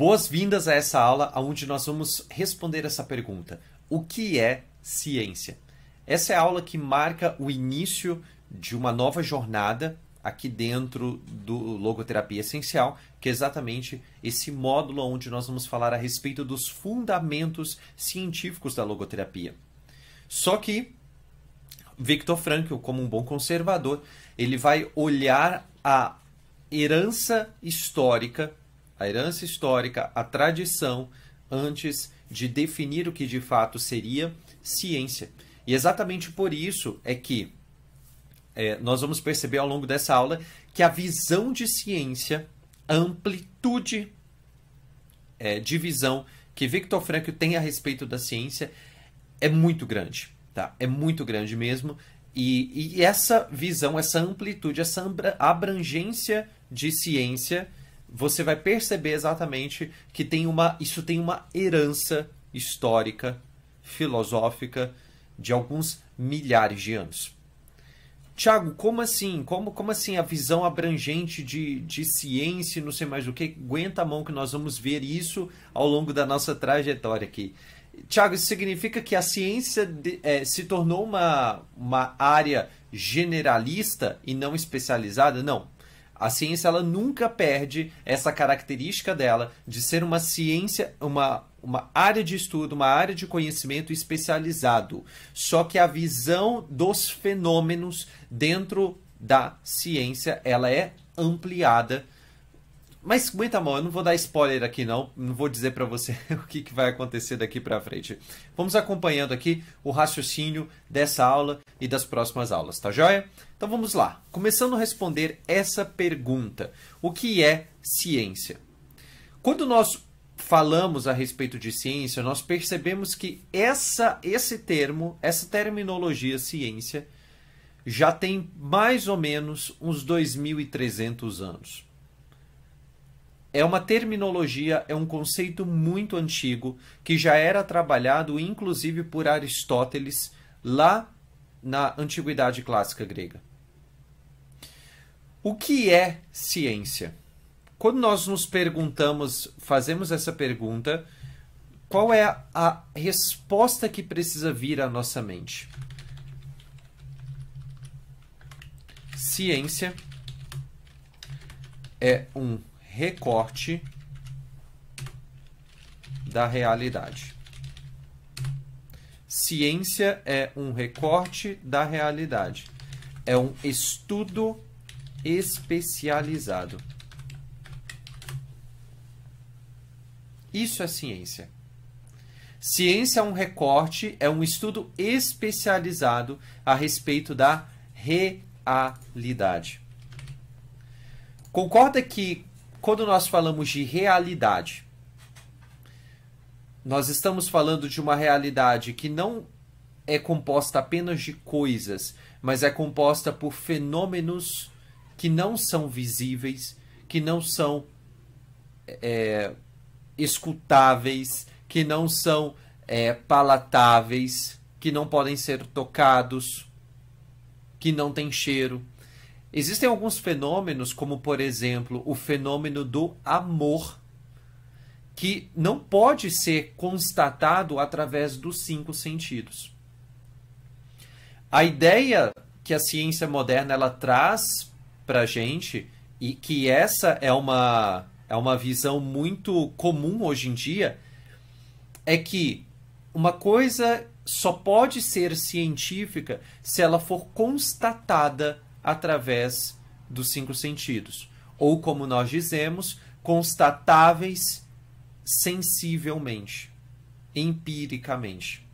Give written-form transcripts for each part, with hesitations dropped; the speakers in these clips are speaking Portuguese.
Boas-vindas a essa aula onde nós vamos responder essa pergunta. O que é ciência? Essa é a aula que marca o início de uma nova jornada aqui dentro do Logoterapia Essencial, que é exatamente esse módulo onde nós vamos falar a respeito dos fundamentos científicos da logoterapia. Só que Viktor Frankl, como um bom conservador, ele vai olhar a herança histórica, a tradição, antes de definir o que de fato seria ciência. E exatamente por isso é que nós vamos perceber ao longo dessa aula que a visão de ciência, a amplitude de visão que Viktor Frankl tem a respeito da ciência é muito grande. Tá? É muito grande mesmo. E essa visão, essa amplitude, essa abrangência de ciência, você vai perceber exatamente que isso tem uma herança histórica, filosófica, de alguns milhares de anos. Tiago, como assim? Como assim a visão abrangente de ciência, não sei mais o que? Aguenta a mão que nós vamos ver isso ao longo da nossa trajetória aqui. Tiago, isso significa que a ciência se tornou uma área generalista e não especializada? Não. A ciência ela nunca perde essa característica dela de ser uma ciência, uma área de estudo, uma área de conhecimento especializado. Só que a visão dos fenômenos dentro da ciência ela é ampliada. Mas aguenta a mão, eu não vou dar spoiler aqui não vou dizer para você o que vai acontecer daqui para frente. Vamos acompanhando aqui o raciocínio dessa aula e das próximas aulas, tá joia? Então vamos lá, começando a responder essa pergunta. O que é ciência? Quando nós falamos a respeito de ciência, nós percebemos que esse termo, essa terminologia ciência, já tem mais ou menos uns 2.300 anos. É uma terminologia, é um conceito muito antigo, que já era trabalhado inclusive por Aristóteles lá na Antiguidade Clássica Grega. O que é ciência? Quando nós nos perguntamos, fazemos essa pergunta, qual é a resposta que precisa vir à nossa mente? Ciência é um recorte da realidade. Ciência é um recorte da realidade. É um estudo especializado. Isso é ciência. Ciência é um recorte, é um estudo especializado a respeito da realidade. Concorda que quando nós falamos de realidade, nós estamos falando de uma realidade que não é composta apenas de coisas, mas é composta por fenômenos que não são visíveis, que não são escutáveis, que não são palatáveis, que não podem ser tocados, que não têm cheiro. Existem alguns fenômenos, como por exemplo o fenômeno do amor, que não pode ser constatado através dos 5 sentidos. A ideia que a ciência moderna ela traz para a gente, e que essa é uma visão muito comum hoje em dia, é que uma coisa só pode ser científica se ela for constatada através dos 5 sentidos. Ou, como nós dizemos, constatáveis sensivelmente, empiricamente.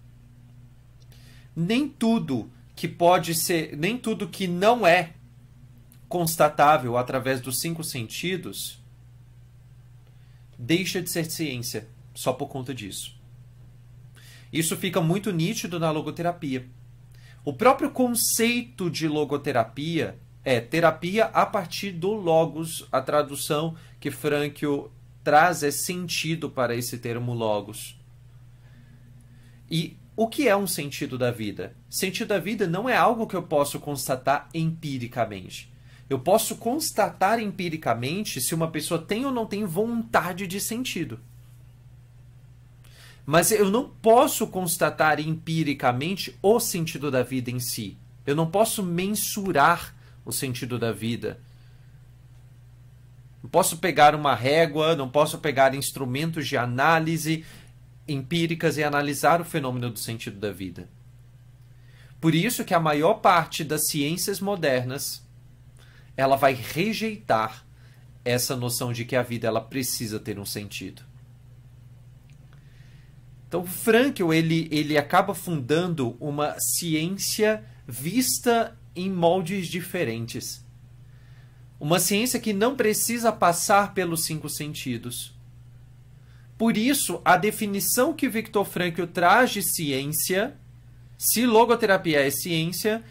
Nem tudo que não é constatável através dos 5 sentidos deixa de ser ciência só por conta disso. Isso fica muito nítido na logoterapia. O próprio conceito de logoterapia é terapia a partir do logos. A tradução que Frankl traz é sentido para esse termo logos. E o que é um sentido da vida? Sentido da vida não é algo que eu posso constatar empiricamente. Eu posso constatar empiricamente se uma pessoa tem ou não tem vontade de sentido. Mas eu não posso constatar empiricamente o sentido da vida em si. Eu não posso mensurar o sentido da vida. Não posso pegar uma régua, não posso pegar instrumentos de análise empíricas e analisar o fenômeno do sentido da vida. Por isso que a maior parte das ciências modernas, ela vai rejeitar essa noção de que a vida ela precisa ter um sentido. Então, Frankl, ele acaba fundando uma ciência vista em moldes diferentes. Uma ciência que não precisa passar pelos 5 sentidos. Por isso, a definição que Viktor Frankl traz de ciência, se logoterapia é ciência,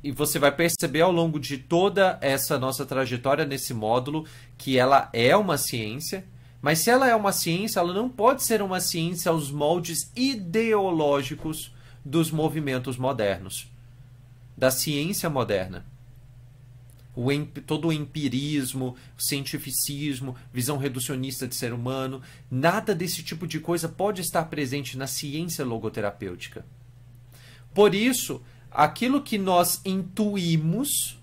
e você vai perceber ao longo de toda essa nossa trajetória nesse módulo que ela é uma ciência, mas se ela é uma ciência, ela não pode ser uma ciência aos moldes ideológicos dos movimentos modernos, da ciência moderna. Todo o empirismo, o cientificismo, visão reducionista de ser humano, nada desse tipo de coisa pode estar presente na ciência logoterapêutica. Por isso, aquilo que nós intuímos,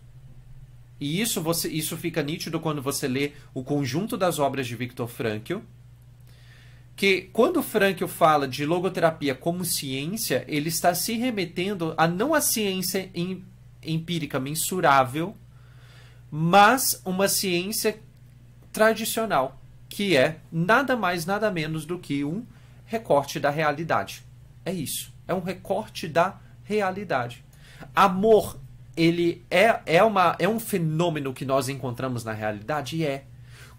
e isso fica nítido quando você lê o conjunto das obras de Viktor Frankl, que quando Frankl fala de logoterapia como ciência, ele está se remetendo a não a ciência empírica mensurável, mas uma ciência tradicional, que é nada mais, nada menos do que um recorte da realidade. É isso. É um recorte da realidade. Amor, ele é um fenômeno que nós encontramos na realidade? É.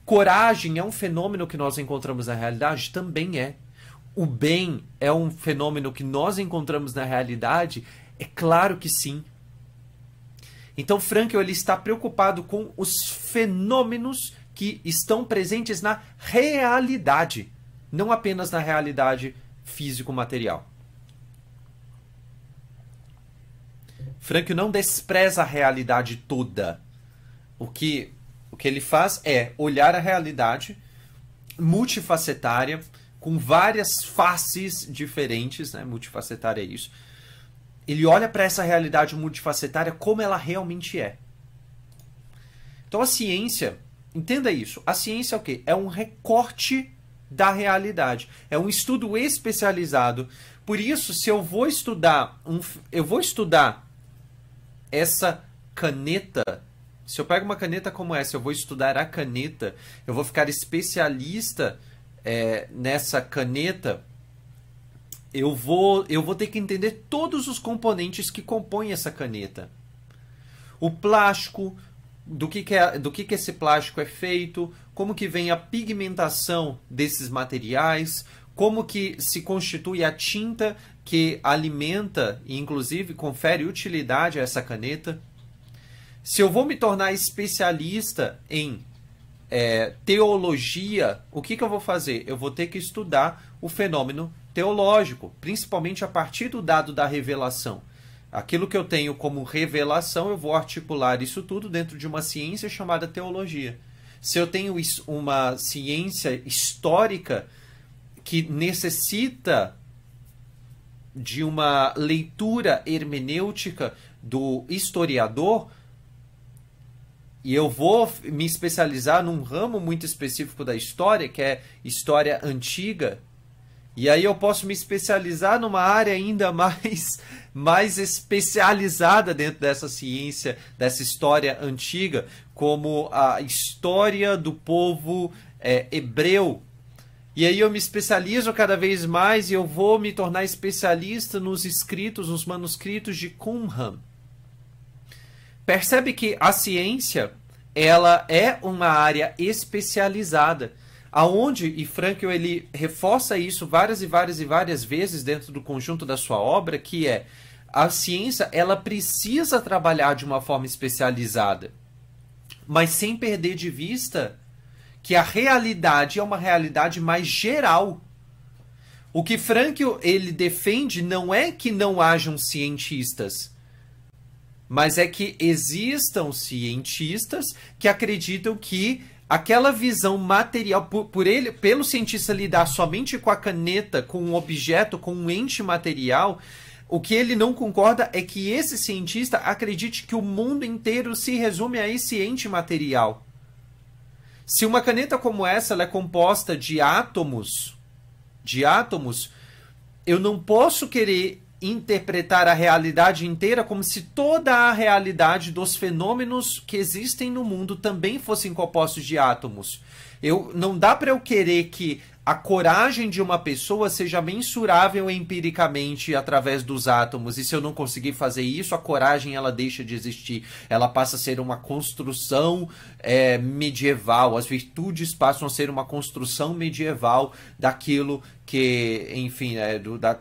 Coragem é um fenômeno que nós encontramos na realidade? Também é. O bem é um fenômeno que nós encontramos na realidade? É claro que sim. Então, Frankl ele está preocupado com os fenômenos que estão presentes na realidade, não apenas na realidade físico-material. Frankl não despreza a realidade toda. O que ele faz é olhar a realidade multifacetária, com várias faces diferentes, né? Multifacetária é isso. Ele olha para essa realidade multifacetária como ela realmente é. Então a ciência, entenda isso, a ciência é o quê? É um recorte da realidade. É um estudo especializado. Por isso, se eu vou estudar essa caneta, se eu pego uma caneta como essa, eu vou estudar a caneta, eu vou ficar especialista nessa caneta, eu vou ter que entender todos os componentes que compõem essa caneta. O plástico, do que esse plástico é feito, como que vem a pigmentação desses materiais, como que se constitui a tinta que alimenta e inclusive confere utilidade a essa caneta. Se eu vou me tornar especialista em teologia, o que eu vou fazer? Eu vou ter que estudar o fenômeno teológico, principalmente a partir do dado da revelação. Aquilo que eu tenho como revelação, eu vou articular isso tudo dentro de uma ciência chamada teologia. Se eu tenho uma ciência histórica que necessita de uma leitura hermenêutica do historiador, e eu vou me especializar num ramo muito específico da história, que é história antiga, e aí eu posso me especializar numa área ainda mais especializada dentro dessa ciência, dessa história antiga, como a história do povo hebreu. E aí eu me especializo cada vez mais e eu vou me tornar especialista nos escritos, nos manuscritos de Qumran. Percebe que a ciência, ela é uma área especializada, aonde, e Frankl ele reforça isso várias e várias e várias vezes dentro do conjunto da sua obra, que é a ciência, ela precisa trabalhar de uma forma especializada, mas sem perder de vista que a realidade é uma realidade mais geral. O que Frankl ele defende não é que não hajam cientistas, mas é que existam cientistas que acreditam que aquela visão material, pelo cientista lidar somente com a caneta, com um objeto, com um ente material, o que ele não concorda é que esse cientista acredite que o mundo inteiro se resume a esse ente material. Se uma caneta como essa ela é composta de átomos, eu não posso querer interpretar a realidade inteira como se toda a realidade dos fenômenos que existem no mundo também fossem compostos de átomos. Não dá para eu querer que a coragem de uma pessoa seja mensurável empiricamente através dos átomos. E se eu não conseguir fazer isso, a coragem ela deixa de existir. Ela passa a ser uma construção medieval. As virtudes passam a ser uma construção medieval daquilo que, enfim,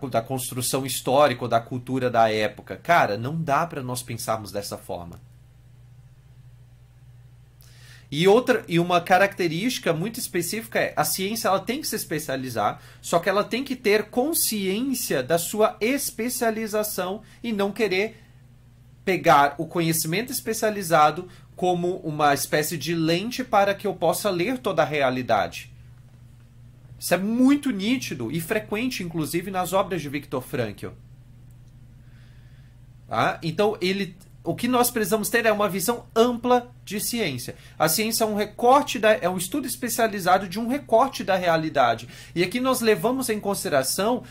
da construção histórica, da cultura da época. Cara, não dá para nós pensarmos dessa forma. E uma característica muito específica é a ciência ela tem que se especializar, só que ela tem que ter consciência da sua especialização e não querer pegar o conhecimento especializado como uma espécie de lente para que eu possa ler toda a realidade. Isso é muito nítido e frequente, inclusive, nas obras de Viktor Frankl. Então, o que nós precisamos ter é uma visão ampla de ciência. A ciência é um recorte, é um estudo especializado de um recorte da realidade. E aqui nós levamos em consideração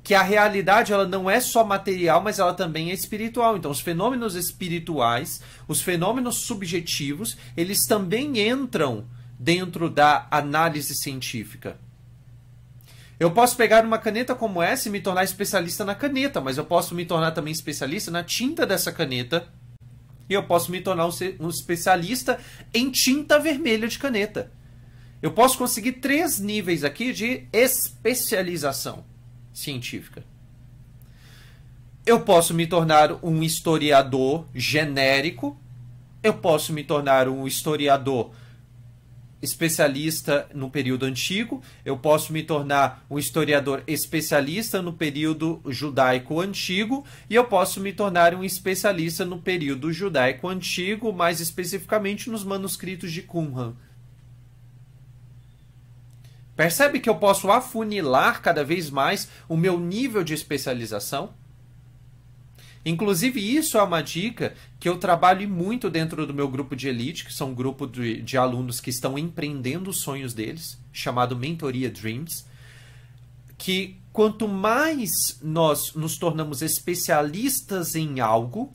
que a realidade ela não é só material, mas ela também é espiritual. Então, os fenômenos espirituais, os fenômenos subjetivos, eles também entram dentro da análise científica. Eu posso pegar uma caneta como essa e me tornar especialista na caneta, mas eu posso me tornar também especialista na tinta dessa caneta e eu posso me tornar um especialista em tinta vermelha de caneta. Eu posso conseguir 3 níveis aqui de especialização científica. Eu posso me tornar um historiador genérico, eu posso me tornar um historiador especialista no período antigo, eu posso me tornar um historiador especialista no período judaico antigo e eu posso me tornar um especialista no período judaico antigo, mais especificamente nos manuscritos de Qumran. Percebe que eu posso afunilar cada vez mais o meu nível de especialização? Inclusive, isso é uma dica que eu trabalho muito dentro do meu grupo de elite, que são um grupo de alunos que estão empreendendo os sonhos deles, chamado Mentoria Dreams, que quanto mais nós nos tornamos especialistas em algo,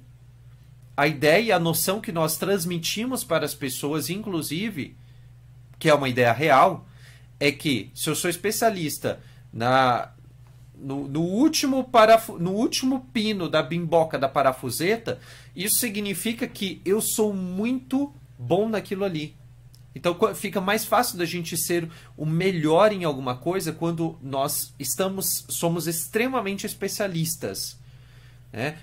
a ideia e a noção que nós transmitimos para as pessoas, inclusive, que é uma ideia real, é que se eu sou especialista no último pino da bimboca da parafuseta, isso significa que eu sou muito bom naquilo ali. Então fica mais fácil da gente ser o melhor em alguma coisa quando nós somos extremamente especialistas.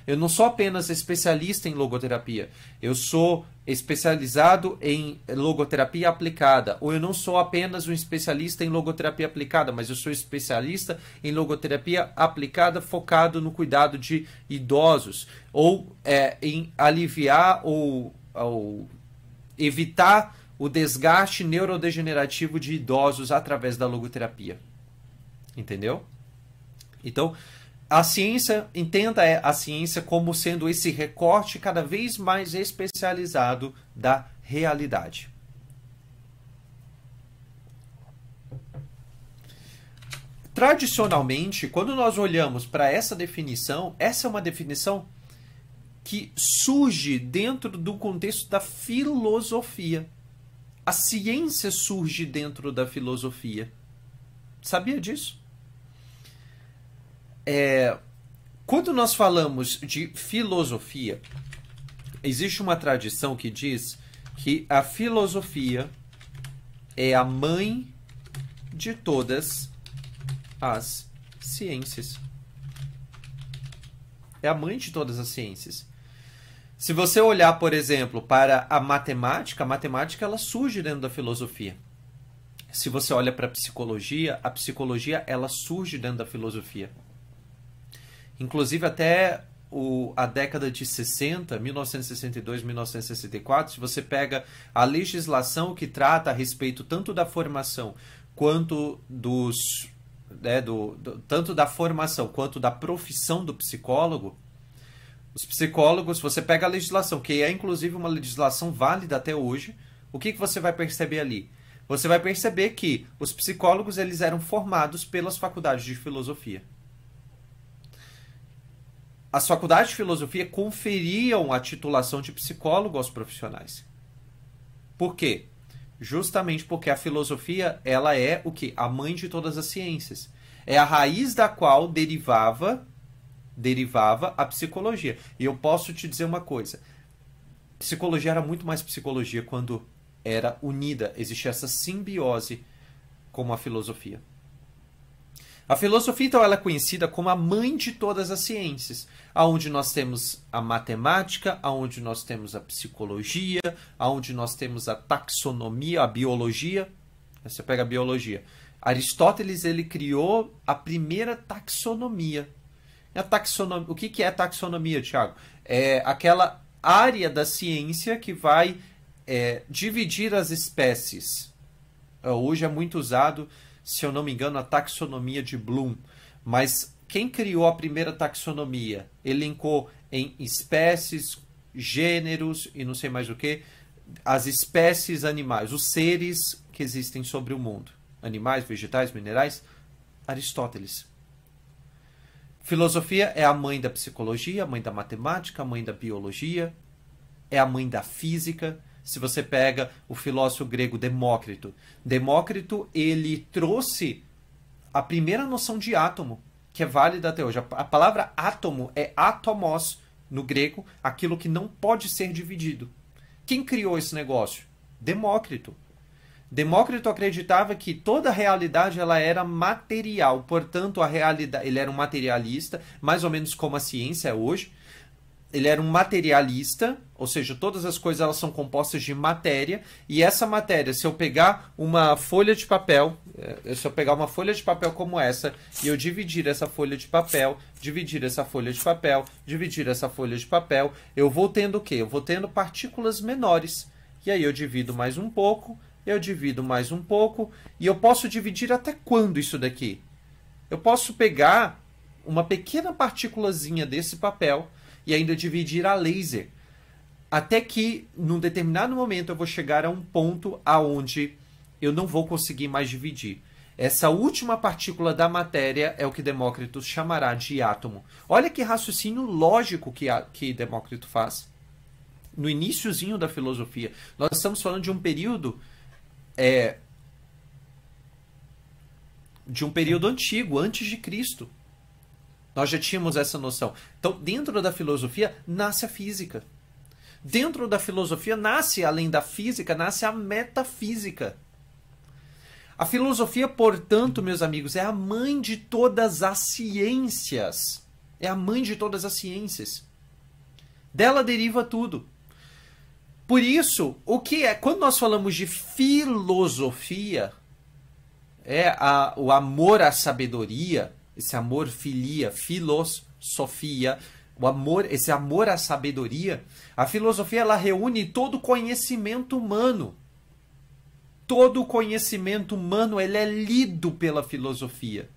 Eu não sou apenas especialista em logoterapia, eu sou especializado em logoterapia aplicada, ou eu não sou apenas um especialista em logoterapia aplicada, mas eu sou especialista em logoterapia aplicada focado no cuidado de idosos, ou em aliviar ou evitar o desgaste neurodegenerativo de idosos através da logoterapia. Entendeu? Então, a ciência, entenda a ciência como sendo esse recorte cada vez mais especializado da realidade. Tradicionalmente, quando nós olhamos para essa definição, essa é uma definição que surge dentro do contexto da filosofia. A ciência surge dentro da filosofia. Sabia disso? Quando nós falamos de filosofia, existe uma tradição que diz que a filosofia é a mãe de todas as ciências. É a mãe de todas as ciências. Se você olhar, por exemplo, para a matemática ela surge dentro da filosofia. Se você olha para a psicologia ela surge dentro da filosofia. Inclusive, até a década de 60, 1962, 1964, se você pega a legislação que trata a respeito tanto da formação quanto tanto da formação quanto da profissão do psicólogo, os psicólogos, você pega a legislação, que é inclusive uma legislação válida até hoje, o que você vai perceber ali? Você vai perceber que os psicólogos eles eram formados pelas faculdades de filosofia. As faculdades de filosofia conferiam a titulação de psicólogo aos profissionais. Por quê? Justamente porque a filosofia ela é o quê? A mãe de todas as ciências. É a raiz da qual derivava a psicologia. E eu posso te dizer uma coisa. Psicologia era muito mais psicologia quando era unida. Existia essa simbiose com a filosofia. A filosofia, então, ela é conhecida como a mãe de todas as ciências, aonde nós temos a matemática, aonde nós temos a psicologia, aonde nós temos a taxonomia, a biologia. Você pega a biologia. Aristóteles ele criou a primeira taxonomia. O que é taxonomia, Tiago? É aquela área da ciência que vai dividir as espécies. Hoje é muito usado, se eu não me engano, a taxonomia de Bloom. Mas quem criou a primeira taxonomia? Elencou em espécies, gêneros e não sei mais o que, as espécies animais, os seres que existem sobre o mundo. Animais, vegetais, minerais. Aristóteles. Filosofia é a mãe da psicologia, a mãe da matemática, a mãe da biologia, é a mãe da física. Se você pega o filósofo grego Demócrito, ele trouxe a primeira noção de átomo, que é válida até hoje. A palavra átomo é átomos no grego, aquilo que não pode ser dividido. Quem criou esse negócio? Demócrito. Demócrito acreditava que toda a realidade ela era material, portanto a realidade, ele era um materialista, mais ou menos como a ciência é hoje. Ele era um materialista, ou seja, todas as coisas elas são compostas de matéria, e essa matéria, se eu pegar uma folha de papel, como essa, e eu dividir essa folha de papel, dividir essa folha de papel, dividir essa folha de papel, eu vou tendo o quê? Eu vou tendo partículas menores. E aí eu divido mais um pouco, eu divido mais um pouco, e eu posso dividir até quando isso daqui? Eu posso pegar uma pequena partículazinha desse papel e ainda dividir a laser, até que, num determinado momento, eu vou chegar a um ponto aonde eu não vou conseguir mais dividir. Essa última partícula da matéria é o que Demócrito chamará de átomo. Olha que raciocínio lógico que Demócrito faz. No iniciozinho da filosofia, nós estamos falando de um período antigo, antes de Cristo. Nós já tínhamos essa noção. Então, dentro da filosofia, nasce a física. Dentro da filosofia, nasce, além da física, nasce a metafísica. A filosofia, portanto, meus amigos, é a mãe de todas as ciências. É a mãe de todas as ciências. Dela deriva tudo. Por isso, quando nós falamos de filosofia, o amor à sabedoria, esse amor filosofia, esse amor à sabedoria, a filosofia ela reúne todo o conhecimento humano. Todo o conhecimento humano ele é lido pela filosofia.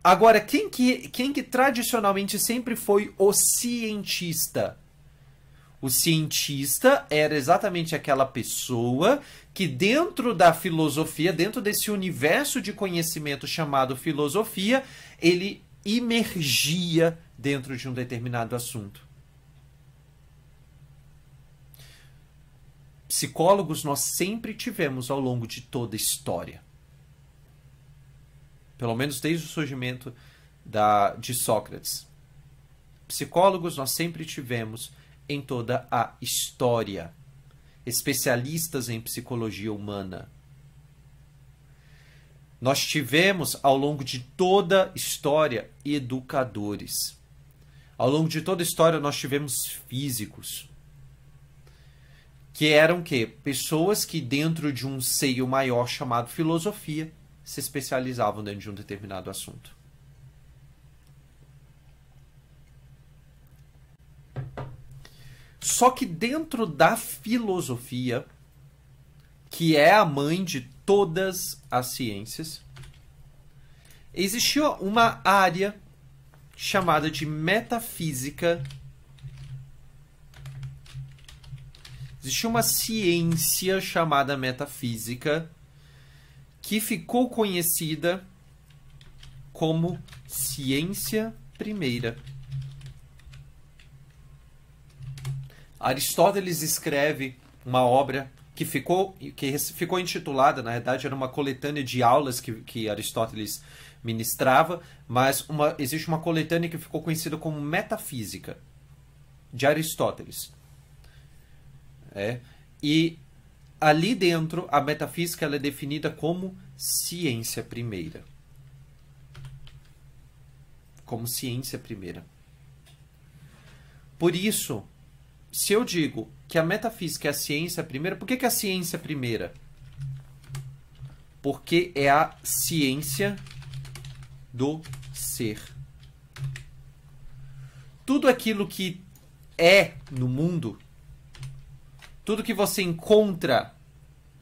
Agora, quem que tradicionalmente sempre foi o cientista? O cientista era exatamente aquela pessoa que dentro da filosofia, dentro desse universo de conhecimento chamado filosofia, ele imergia dentro de um determinado assunto. Psicólogos nós sempre tivemos ao longo de toda a história. Pelo menos desde o surgimento de Sócrates. Psicólogos nós sempre tivemos em toda a história. Especialistas em psicologia humana. Nós tivemos, ao longo de toda a história, educadores. Ao longo de toda a história, nós tivemos físicos. Que eram o quê? Pessoas que, dentro de um seio maior chamado filosofia, se especializavam dentro de um determinado assunto. Só que dentro da filosofia, que é a mãe de todas as ciências, existia uma área chamada de metafísica. Existia uma ciência chamada metafísica que ficou conhecida como ciência primeira. Aristóteles escreve uma obra que ficou intitulada, na verdade era uma coletânea de aulas que Aristóteles ministrava, mas existe uma coletânea que ficou conhecida como Metafísica, de Aristóteles. E ali dentro, a metafísica ela é definida como ciência primeira. Como ciência primeira. Por isso, se eu digo que a metafísica é a ciência primeira, por que é a ciência primeira? Porque é a ciência do ser. Tudo aquilo que é no mundo, tudo que você encontra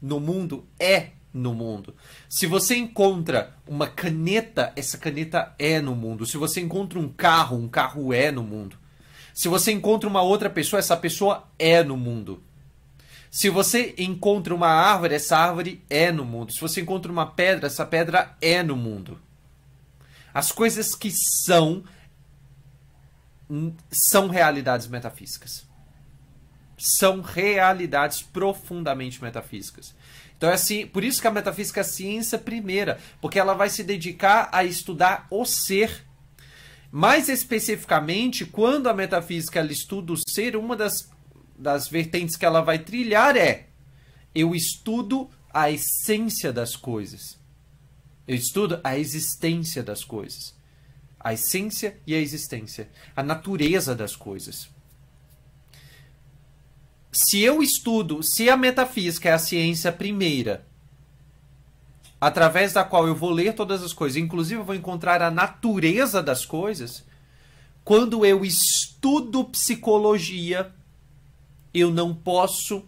no mundo é no mundo. Se você encontra uma caneta, essa caneta é no mundo. Se você encontra um carro é no mundo. Se você encontra uma outra pessoa, essa pessoa é no mundo. Se você encontra uma árvore, essa árvore é no mundo. Se você encontra uma pedra, essa pedra é no mundo. As coisas que são realidades metafísicas. São realidades profundamente metafísicas. Então é assim, por isso que a metafísica é a ciência primeira, porque ela vai se dedicar a estudar o ser. Mais especificamente, quando a metafísica ela estuda o ser, uma das vertentes que ela vai trilhar é: eu estudo a essência das coisas. Eu estudo a existência das coisas. A essência e a existência. A natureza das coisas. Se a metafísica é a ciência primeira, através da qual eu vou ler todas as coisas, inclusive eu vou encontrar a natureza das coisas, quando eu estudo psicologia, eu não posso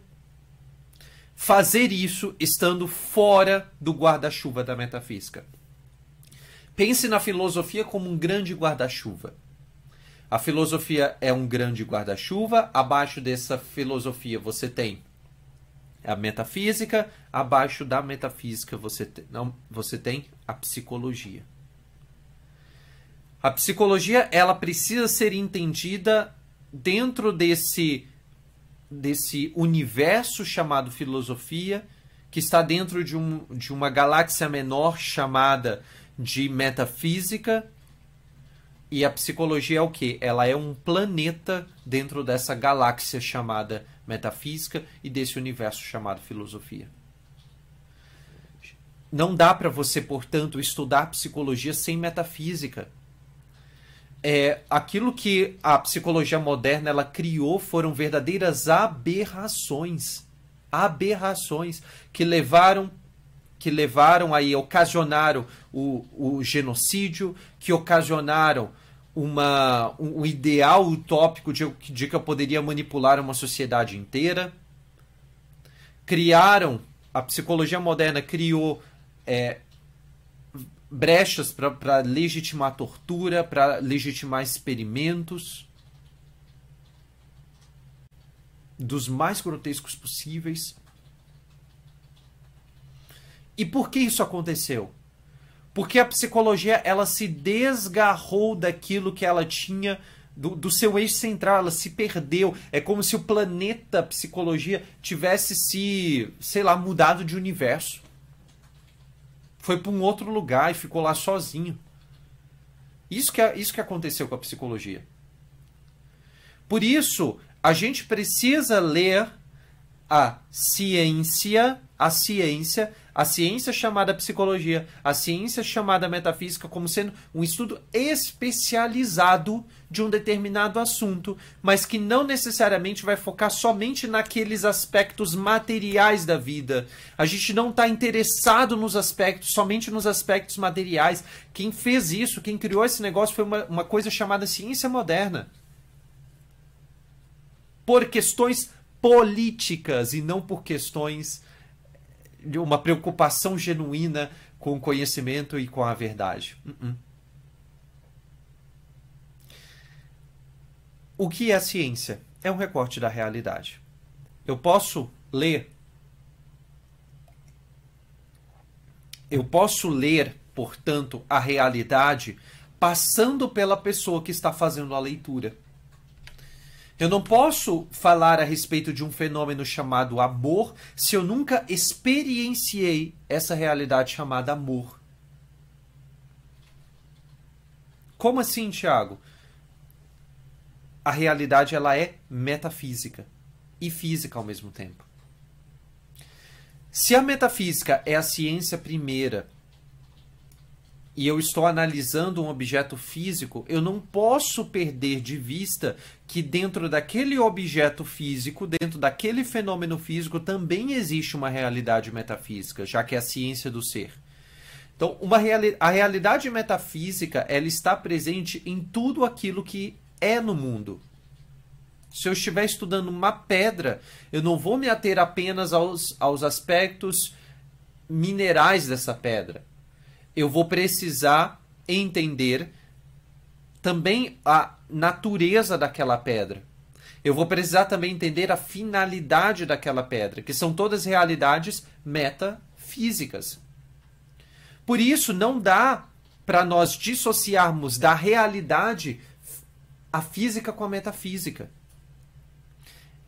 fazer isso estando fora do guarda-chuva da metafísica. Pense na filosofia como um grande guarda-chuva. A filosofia é um grande guarda-chuva. Abaixo dessa filosofia você tem a metafísica. Abaixo da metafísica você tem a psicologia. A psicologia ela precisa ser entendida dentro desse universo chamado filosofia, que está dentro de uma galáxia menor chamada de metafísica. E a psicologia é o quê? Ela é um planeta dentro dessa galáxia chamada metafísica e desse universo chamado filosofia. Não dá para você, portanto, estudar psicologia sem metafísica. Aquilo que a psicologia moderna ela criou foram verdadeiras aberrações. Aberrações que ocasionaram o genocídio, que ocasionaram um ideal utópico de que eu poderia manipular uma sociedade inteira. A psicologia moderna criou brechas para legitimar a tortura, para legitimar experimentos dos mais grotescos possíveis. E por que isso aconteceu? Porque a psicologia ela se desgarrou daquilo que ela tinha, do seu eixo central, ela se perdeu. É como se o planeta psicologia tivesse mudado de universo. Foi para um outro lugar e ficou lá sozinho. Isso que aconteceu com a psicologia. Por isso, a gente precisa ler a ciência chamada psicologia, a ciência chamada metafísica como sendo um estudo especializado de um determinado assunto, mas que não necessariamente vai focar somente naqueles aspectos materiais da vida. A gente não está interessado somente nos aspectos materiais. Quem fez isso, quem criou esse negócio foi uma coisa chamada ciência moderna. por questões políticas e não por questões de uma preocupação genuína com o conhecimento e com a verdade. O que é a ciência? É um recorte da realidade. Eu posso ler, portanto, a realidade passando pela pessoa que está fazendo a leitura. Eu não posso falar a respeito de um fenômeno chamado amor se eu nunca experienciei essa realidade chamada amor. Como assim, Tiago? A realidade ela é metafísica e física ao mesmo tempo. Se a metafísica é a ciência primeira e eu estou analisando um objeto físico, eu não posso perder de vista que dentro daquele objeto físico, dentro daquele fenômeno físico, também existe uma realidade metafísica, já que é a ciência do ser. Então, a realidade metafísica ela está presente em tudo aquilo que é no mundo. Se eu estiver estudando uma pedra, eu não vou me ater apenas aos aspectos minerais dessa pedra. Eu vou precisar entender também a natureza daquela pedra. Eu vou precisar também entender a finalidade daquela pedra, que são todas realidades metafísicas. Por isso, não dá para nós dissociarmos da realidade a física com a metafísica.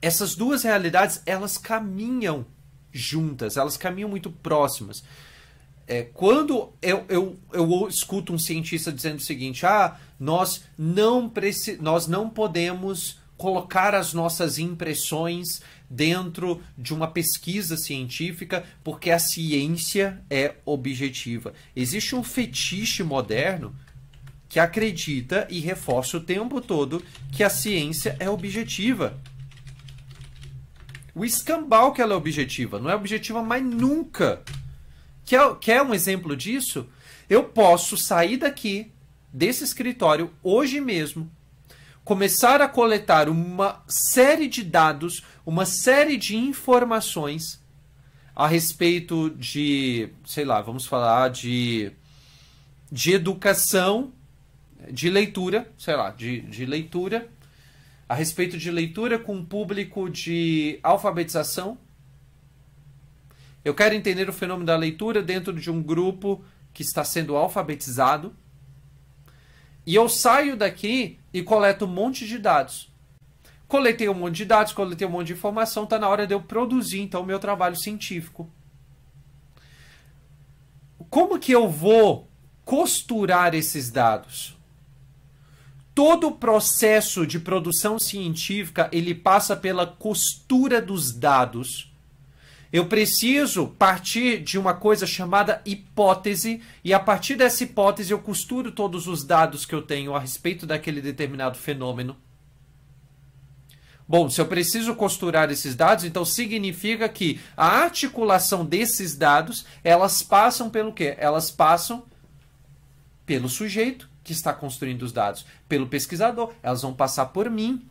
Essas duas realidades, elas caminham juntas, elas caminham muito próximas. Quando eu escuto um cientista dizendo o seguinte, nós não podemos colocar as nossas impressões dentro de uma pesquisa científica porque a ciência é objetiva. Existe um fetiche moderno que acredita e reforça o tempo todo que a ciência é objetiva. O escambau que ela é objetiva, não é objetiva mais nunca. Quer um exemplo disso? Eu posso sair daqui, desse escritório, hoje mesmo, começar a coletar uma série de dados, uma série de informações a respeito de, sei lá, vamos falar de educação, de leitura, sei lá, de leitura, a respeito de leitura com um público de alfabetização. Eu quero entender o fenômeno da leitura dentro de um grupo que está sendo alfabetizado. E eu saio daqui e coleto um monte de dados. Coletei um monte de dados, coletei um monte de informação, está na hora de eu produzir, então, o meu trabalho científico. Como que eu vou costurar esses dados? Todo o processo de produção científica, ele passa pela costura dos dados. Eu preciso partir de uma coisa chamada hipótese, e a partir dessa hipótese eu costuro todos os dados que eu tenho a respeito daquele determinado fenômeno. Bom, se eu preciso costurar esses dados, então significa que a articulação desses dados, elas passam pelo quê? Elas passam pelo sujeito que está construindo os dados, pelo pesquisador, elas vão passar por mim.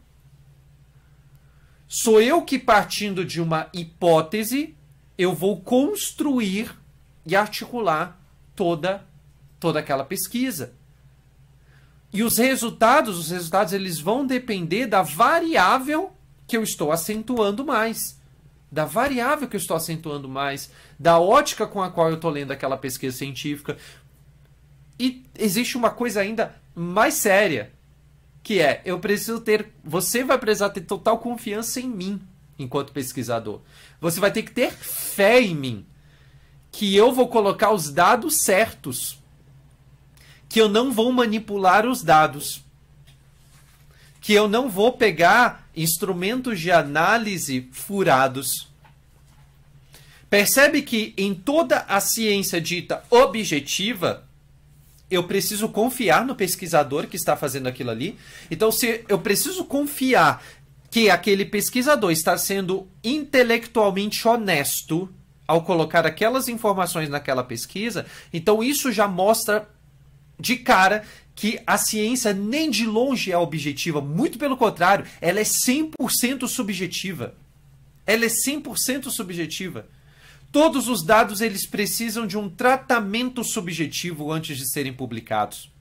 Sou eu que, partindo de uma hipótese, eu vou construir e articular toda aquela pesquisa. E os resultados eles vão depender da variável que eu estou acentuando mais. Da variável que eu estou acentuando mais, da ótica com a qual eu estou lendo aquela pesquisa científica. E existe uma coisa ainda mais séria, que é, você vai precisar ter total confiança em mim, enquanto pesquisador. Você vai ter que ter fé em mim, que eu vou colocar os dados certos, que eu não vou manipular os dados, que eu não vou pegar instrumentos de análise furados. Percebe que em toda a ciência dita objetiva, eu preciso confiar no pesquisador que está fazendo aquilo ali. Então, se eu preciso confiar que aquele pesquisador está sendo intelectualmente honesto ao colocar aquelas informações naquela pesquisa, então isso já mostra de cara que a ciência nem de longe é objetiva, muito pelo contrário, ela é 100% subjetiva. Ela é 100% subjetiva. Todos os dados eles precisam de um tratamento subjetivo antes de serem publicados.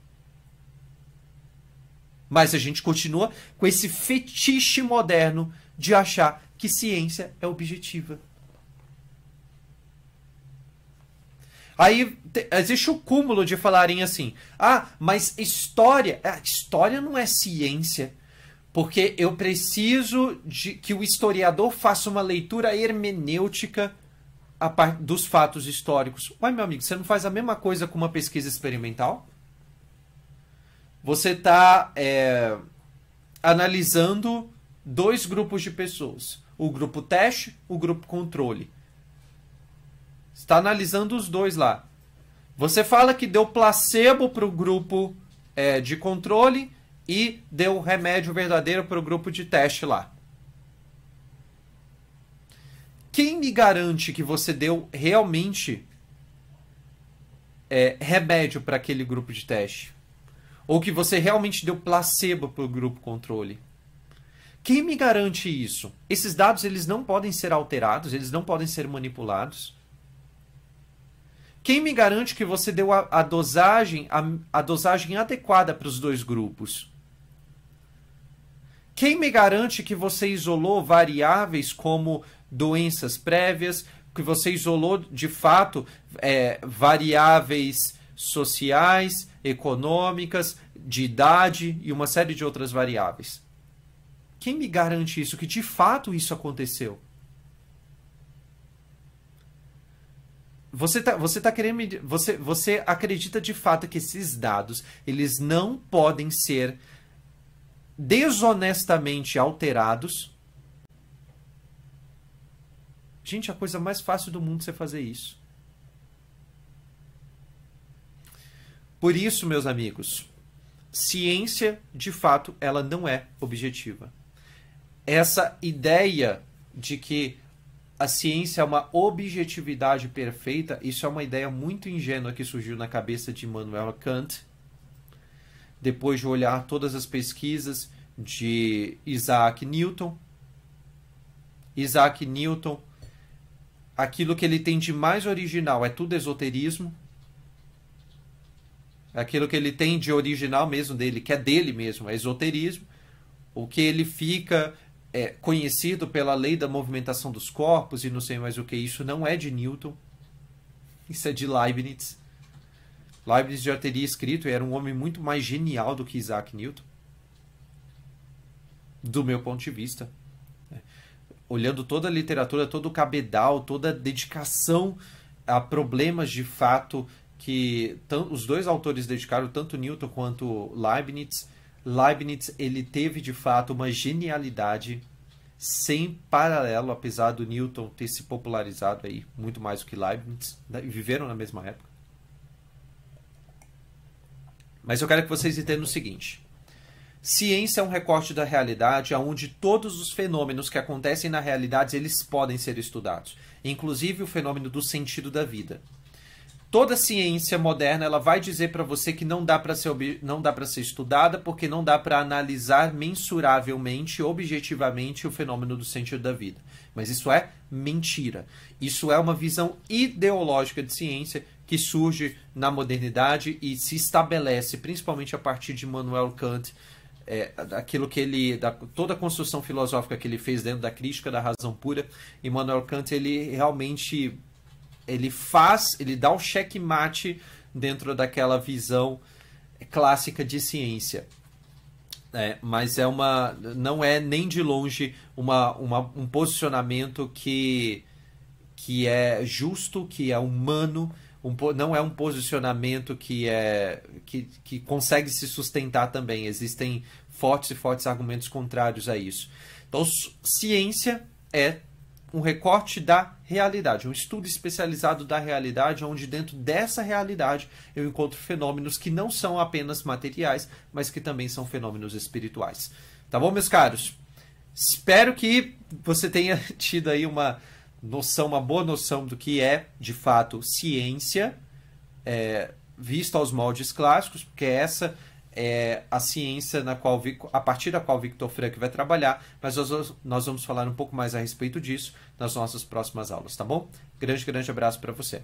Mas a gente continua com esse fetiche moderno de achar que ciência é objetiva. Aí existe o cúmulo de falarem assim, mas história não é ciência, porque eu preciso de que o historiador faça uma leitura hermenêutica dos fatos históricos. Ué, meu amigo, você não faz a mesma coisa com uma pesquisa experimental? Você está analisando dois grupos de pessoas. O grupo teste, o grupo controle. Você está analisando os dois lá. Você fala que deu placebo para o grupo de controle e deu remédio verdadeiro para o grupo de teste lá. Quem me garante que você deu realmente remédio para aquele grupo de teste? Ou que você realmente deu placebo para o grupo controle? Quem me garante isso? Esses dados eles não podem ser alterados, eles não podem ser manipulados. Quem me garante que você deu a dosagem adequada para os dois grupos? Quem me garante que você isolou variáveis como doenças prévias, que você isolou de fato variáveis sociais, econômicas, de idade e uma série de outras variáveis? Quem me garante isso, que de fato isso aconteceu? Você acredita de fato que esses dados eles não podem ser desonestamente alterados? Gente, a coisa mais fácil do mundo é você fazer isso. Por isso, meus amigos, ciência, de fato, ela não é objetiva. Essa ideia de que a ciência é uma objetividade perfeita, isso é uma ideia muito ingênua que surgiu na cabeça de Immanuel Kant, depois de olhar todas as pesquisas de Isaac Newton. Isaac Newton, aquilo que ele tem de mais original é tudo esoterismo. Aquilo que ele tem de original mesmo dele, que é dele mesmo, é esoterismo. O que ele fica conhecido pela lei da movimentação dos corpos e não sei mais o que, isso não é de Newton. Isso é de Leibniz. Leibniz já teria escrito, e era um homem muito mais genial do que Isaac Newton. Do meu ponto de vista. Olhando toda a literatura, todo o cabedal, toda a dedicação a problemas de fato que os dois autores dedicaram, tanto Newton quanto Leibniz. Leibniz, ele teve de fato uma genialidade sem paralelo, apesar do Newton ter se popularizado aí muito mais do que Leibniz, viveram na mesma época. Mas eu quero que vocês entendam o seguinte: ciência é um recorte da realidade onde todos os fenômenos que acontecem na realidade eles podem ser estudados, inclusive o fenômeno do sentido da vida. Toda ciência moderna ela vai dizer para você que não dá para ser estudada porque não dá para analisar mensuravelmente, objetivamente o fenômeno do sentido da vida. Mas isso é mentira. Isso é uma visão ideológica de ciência que surge na modernidade e se estabelece principalmente a partir de Immanuel Kant, aquilo que toda a construção filosófica que ele fez dentro da crítica da razão pura. Immanuel Kant ele realmente ele dá um checkmate dentro daquela visão clássica de ciência. Mas não é nem de longe um posicionamento que é justo, que é humano, não é um posicionamento que consegue se sustentar também. Existem fortes e fortes argumentos contrários a isso. Então, ciência é um recorte da realidade, um estudo especializado da realidade, onde dentro dessa realidade eu encontro fenômenos que não são apenas materiais, mas que também são fenômenos espirituais. Tá bom, meus caros? Espero que você tenha tido aí uma boa noção do que é, de fato, ciência, vista aos moldes clássicos, porque essa é a ciência a partir da qual Viktor Frankl vai trabalhar, mas nós vamos falar um pouco mais a respeito disso nas nossas próximas aulas, tá bom? Grande abraço para você.